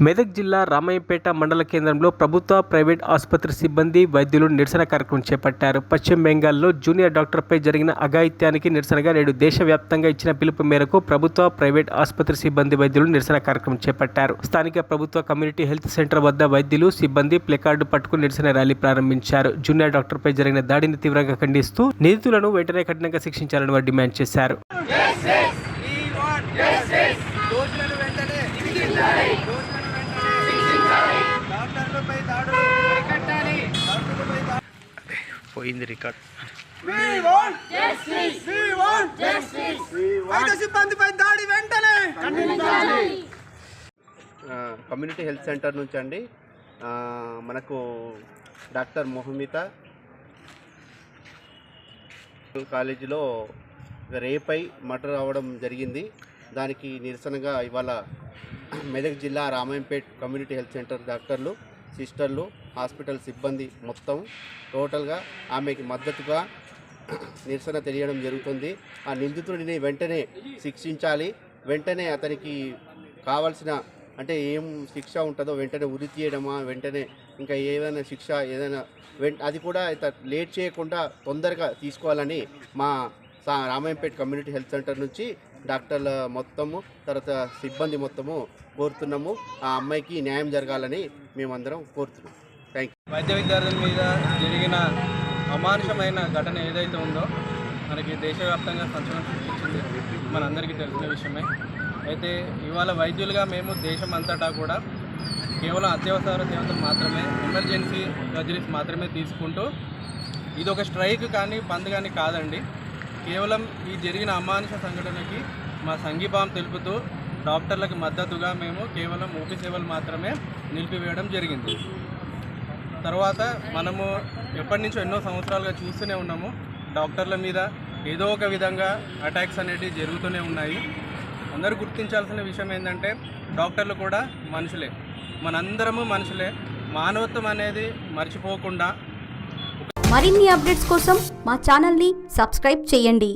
మెదక్ జిల్లా రామాయంపేట మండల కేంద్రంలో ప్రభుత్వ ప్రైవేట్ ఆసుపత్రి సిబ్బంది వైద్యులు నిరసన కార్యక్రమం చేపట్టారు. పశ్చిమ బెంగాల్లో జూనియర్ డాక్టర్పై జరిగిన అఘాయిత్యానికి నిరసనగా నేడు దేశవ్యాప్తంగా ఇచ్చిన పిలుపు మేరకు ప్రభుత్వ ప్రైవేట్ ఆసుపత్రి సిబ్బంది వైద్యులు నిరసన కార్యక్రమం చేపట్టారు. స్థానిక ప్రభుత్వ కమ్యూనిటీ హెల్త్ సెంటర్ వద్ద వైద్యులు సిబ్బంది ప్లకార్డు పట్టుకుని నిరసన ర్యాలీ ప్రారంభించారు. జూనియర్ డాక్టర్పై జరిగిన దాడిని తీవ్రంగా ఖండిస్తూ నిందితులను వెంటనే కఠినంగా శిక్షించాలని వారు డిమాండ్ చేశారు. పోయింది రికార్డ్. కమ్యూనిటీ హెల్త్ సెంటర్ నుంచి అండి మనకు డాక్టర్ మొహమిత కాలేజీలో రేపై మర్డర్ అవ్వడం జరిగింది. దానికి నిరసనగా ఇవాళ మెదక్ జిల్లా రామాయంపేట్ కమ్యూనిటీ హెల్త్ సెంటర్ డాక్టర్లు, సిస్టర్లు, హాస్పిటల్ సిబ్బంది మొత్తం టోటల్గా ఆమెకి మద్దతుగా నిరసన తెలియడం జరుగుతుంది. ఆ నిందితుడిని వెంటనే శిక్షించాలి. వెంటనే అతనికి కావాల్సిన అంటే ఏం శిక్ష ఉంటుందో వెంటనే ఉరి తీయడమా, వెంటనే ఇంకా ఏదైనా శిక్ష ఏదైనా అది కూడా లేట్ చేయకుండా తొందరగా తీసుకోవాలని మా రామాయంపేట్ కమ్యూనిటీ హెల్త్ సెంటర్ నుంచి డాక్టర్ల మొత్తము తర్వాత సిబ్బంది మొత్తము కోరుతున్నాము. ఆ అమ్మాయికి న్యాయం జరగాలని మేమందరం కోరుతున్నాం. Thank you. వైద్య విద్యార్థుల మీద జరిగిన అమానుషమైన ఘటన ఏదైతే ఉందో మనకి దేశవ్యాప్తంగా సంచలనం సృష్టించింది, మనందరికీ తెలిసిన విషయమే. అయితే ఇవాళ వైద్యులుగా మేము దేశం అంతటా కూడా కేవలం అత్యవసర సేవలు మాత్రమే, ఎమర్జెన్సీ సర్జరీస్ మాత్రమే తీసుకుంటూ ఇది ఒక స్ట్రైక్ కానీ బంద్ కానీ కాదండి. కేవలం ఈ జరిగిన అమానుష సంఘటనకి మా సంఘీభావం తెలుపుతూ డాక్టర్లకు మద్దతుగా మేము కేవలం ఓపీ సేవలు మాత్రమే నిలిపివేయడం జరిగింది. తర్వాత మనము ఎప్పటి నుంచో ఎన్నో సంవత్సరాలుగా చూస్తూనే ఉన్నాము, డాక్టర్ల మీద ఏదో ఒక విధంగా అటాక్స్ అనేటివి జరుగుతూనే ఉన్నాయి. అందరూ గుర్తించాల్సిన విషయం ఏంటంటే డాక్టర్లు కూడా మనుషులే, మనందరము మనుషులే. మానవత్వం అనేది మర్చిపోకుండా మరిన్ని అప్డేట్స్ కోసం మా ఛానల్ని సబ్స్క్రైబ్ చేయండి.